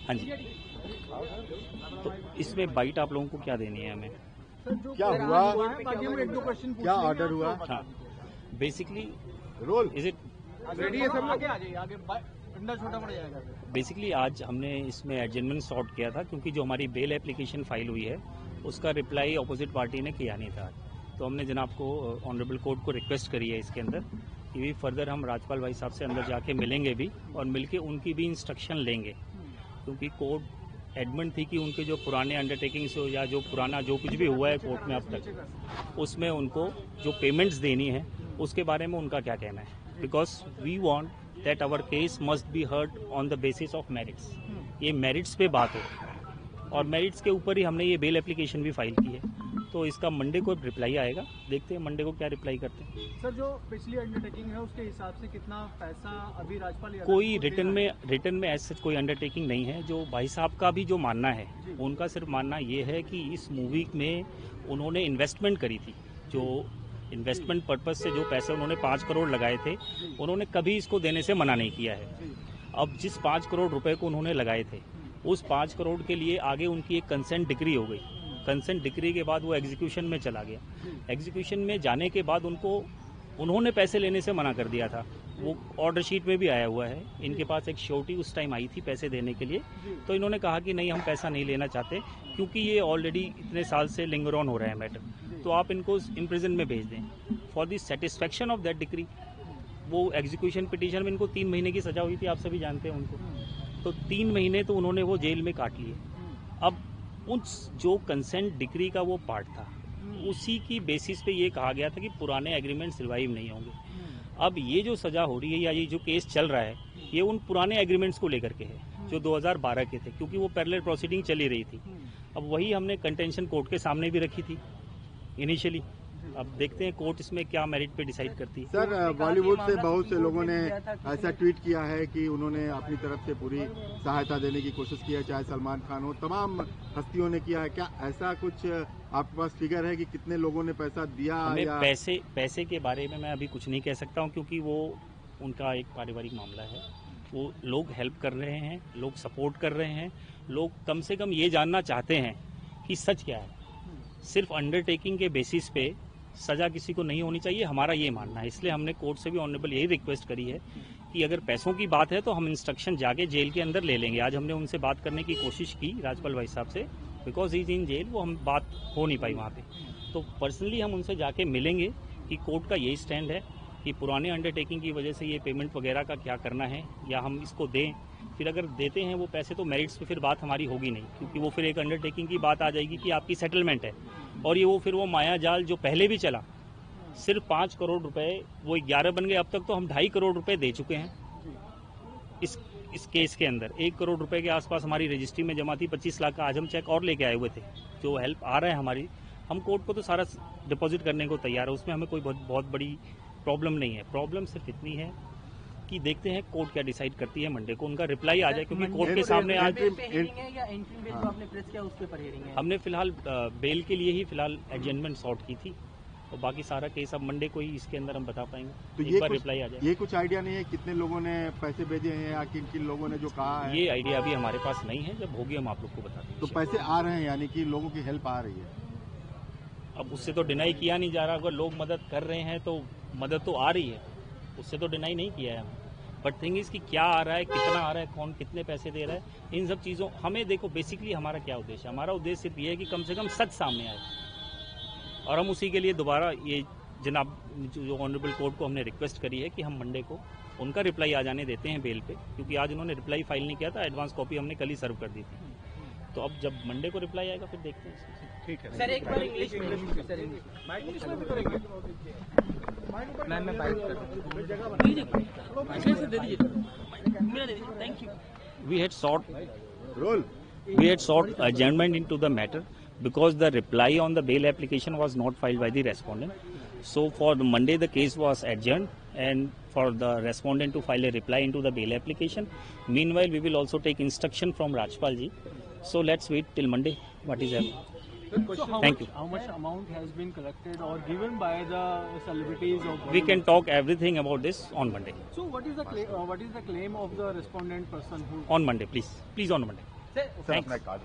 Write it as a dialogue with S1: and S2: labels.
S1: हाँ जी। तो इसमें बाइट आप लोगों को क्या देनी है हमें?
S2: क्या हुआ? एक दो क्वेश्चन क्या ऑर्डर हुआ?
S1: हाँ, basically
S2: roll
S1: is it
S2: ready है सब?
S3: आगे डंडा छोटा पड़ जाएगा।
S1: बेसिकली आज हमने इसमें एडजमेंट सॉर्ट किया था, क्योंकि जो हमारी बेल एप्लीकेशन फाइल हुई है उसका रिप्लाई अपोजिट पार्टी ने किया नहीं था। तो हमने जनाब को ऑनरेबल कोर्ट को रिक्वेस्ट करी है इसके अंदर कि भी फर्दर हम राजपाल भाई साहब से अंदर जाके मिलेंगे भी और मिलके उनकी भी इंस्ट्रक्शन लेंगे, क्योंकि कोर्ट एडमेंट थी कि उनके जो पुराने अंडरटेकिंग्स या जो पुराना जो कुछ भी हुआ है कोर्ट में अब तक, उसमें उनको जो पेमेंट्स देनी है उसके बारे में उनका क्या कहना है। Because we want that our case must be heard on the basis of merits. ये मेरिट्स पे बात हो और मेरिट्स के ऊपर ही हमने ये बेल एप्लीकेशन भी फाइल की है। तो इसका मंडे को रिप्लाई आएगा, देखते हैं मंडे को क्या रिप्लाई करते हैं।
S3: सर, जो पिछली अंडरटेकिंग है उसके हिसाब से कितना पैसा अभी राजपाल
S1: कोई रिटर्न में ऐसे कोई अंडरटेकिंग नहीं है। जो भाई साहब का भी जो मानना है, उनका सिर्फ मानना ये है कि इस मूवी में उन्होंने इन्वेस्टमेंट करी थी, जो इन्वेस्टमेंट पर्पज से जो पैसे उन्होंने 5 करोड़ लगाए थे, उन्होंने कभी इसको देने से मना नहीं किया है। अब जिस 5 करोड़ रुपए को उन्होंने लगाए थे, उस 5 करोड़ के लिए आगे उनकी एक कंसेंट डिक्री हो गई। कंसेंट डिक्री के बाद वो एग्जीक्यूशन में चला गया। एग्जीक्यूशन में जाने के बाद उन्होंने पैसे लेने से मना कर दिया था। वो ऑर्डर शीट में भी आया हुआ है। इनके पास एक श्योरिटी उस टाइम आई थी पैसे देने के लिए, तो इन्होंने कहा कि नहीं, हम पैसा नहीं लेना चाहते, क्योंकि ये ऑलरेडी इतने साल से लिंगर ऑन हो रहा है मैटर, तो आप इनको इम्प्रिजन में भेज दें for the satisfaction of that decree. वो एग्जीक्यूशन पिटीशन में इनको 3 महीने की सजा हुई थी, आप सभी जानते हैं उनको। तो 3 महीने तो उन्होंने वो जेल में काट लिए। अब उस जो कंसेंट डिक्री का वो पार्ट था, उसी की बेसिस पे ये कहा गया था कि पुराने एग्रीमेंट्स रिवाइव नहीं होंगे। अब ये जो सजा हो रही है या ये जो केस चल रहा है, ये उन पुराने एग्रीमेंट्स को लेकर के है जो 2012 के थे, क्योंकि वो पैरेलल प्रोसीडिंग चली रही थी। अब वही हमने कंटेंशन कोर्ट के सामने भी रखी थी इनिशियली। अब देखते हैं कोर्ट इसमें क्या मेरिट पे डिसाइड करती है।
S2: सर, बॉलीवुड से बहुत से लोगों ने ऐसा ट्वीट किया है कि उन्होंने अपनी तरफ से पूरी सहायता देने की कोशिश की है, चाहे सलमान खान हो, तमाम हस्तियों ने किया है। क्या ऐसा कुछ आपके पास फिगर है कि कितने लोगों ने पैसा दिया?
S1: या पैसे के बारे में मैं अभी कुछ नहीं कह सकता हूँ, क्योंकि वो उनका एक पारिवारिक मामला है। वो लोग हेल्प कर रहे हैं, लोग सपोर्ट कर रहे हैं, लोग कम से कम ये जानना चाहते हैं कि सच क्या है। सिर्फ अंडरटेकिंग के बेसिस पे सजा किसी को नहीं होनी चाहिए, हमारा ये मानना है। इसलिए हमने कोर्ट से भी ऑनरेबल यही रिक्वेस्ट करी है कि अगर पैसों की बात है तो हम इंस्ट्रक्शन जाके जेल के अंदर ले लेंगे। आज हमने उनसे बात करने की कोशिश की राजपाल भाई साहब से, बिकॉज इज इन जेल, वो हम बात हो नहीं पाई वहाँ पे। तो पर्सनली हम उनसे जाके मिलेंगे कि कोर्ट का यही स्टैंड है कि पुराने अंडरटेकिंग की वजह से ये पेमेंट वगैरह का क्या करना है, या हम इसको दें। फिर अगर देते हैं वो पैसे तो मेरिट्स पे फिर बात हमारी होगी नहीं, क्योंकि वो फिर एक अंडरटेकिंग की बात आ जाएगी कि आपकी सेटलमेंट है। और ये वो माया जाल जो पहले भी चला, सिर्फ 5 करोड़ रुपए वो 11 बन गए। अब तक तो हम 2.5 करोड़ रुपए दे चुके हैं इस केस के अंदर। 1 करोड़ रुपए के आसपास हमारी रजिस्ट्री में जमा थी। 25 लाख का आज हम चेक और लेके आए हुए थे। जो हेल्प आ रहा है हमारी, हम कोर्ट को तो सारा डिपॉजिट करने को तैयार है, उसमें हमें कोई बहुत बड़ी प्रॉब्लम नहीं है। प्रॉब्लम सिर्फ इतनी है कि देखते हैं कोर्ट क्या डिसाइड करती है। मंडे को उनका रिप्लाई आ जाए, क्योंकि कोर्ट के सामने आज हमने फिलहाल बेल के लिए ही फिलहाल एडजमेंट सॉर्ट की थी, और बाकी सारा केस अब मंडे को ही इसके अंदर हम बता पाएंगे। तो एक बार रिप्लाई आ जाए।
S2: ये कुछ आइडिया नहीं है कितने लोगों ने पैसे भेजे हैं या किन किन लोगों ने जो कहा है?
S1: ये आइडिया अभी हमारे पास नहीं है, जब होगी हम आप लोग को बता देंगे।
S2: तो पैसे आ रहे हैं, यानी कि लोगों की हेल्प आ रही है?
S1: अब उससे तो डिनाई किया नहीं जा रहा। अगर लोग मदद कर रहे हैं तो मदद तो आ रही है, उससे तो डिनाई नहीं किया है हमने। बट थिंग इज कि क्या आ रहा है, कितना आ रहा है, कौन कितने पैसे दे रहा है, इन सब चीज़ों हमें देखो। बेसिकली हमारा क्या उद्देश्य है? हमारा उद्देश्य सिर्फ ये है कि कम से कम सच सामने आए, और हम उसी के लिए दोबारा ये जनाब जो ऑनरेबल कोर्ट को हमने रिक्वेस्ट करी है कि हम मंडे को उनका रिप्लाई आ जाने देते हैं बेल पे, क्योंकि आज उन्होंने रिप्लाई फाइल नहीं किया था। एडवांस कॉपी हमने कल ही सर्व कर दी थी। तो अब जब मंडे को रिप्लाई आएगा फिर देखते हैं।
S3: ठीक है सर, एक बार इंग्लिश में thank you.
S1: We had sought adjournment into the matter because the reply on the bail application was not filed by the respondent. So for the Monday the case was adjourned, and for the respondent to file a reply into the bail application. Meanwhile, we will also take instruction from Rajpal ji. So let's wait till Monday what is happening. Thank you.
S3: How much amount has been collected or given by the celebrities of?
S1: We can talk everything about this on Monday.
S3: So what is the claim of the respondent person who?
S1: On Monday, please on Monday.
S2: Sir
S1: Thanks.
S2: अपना card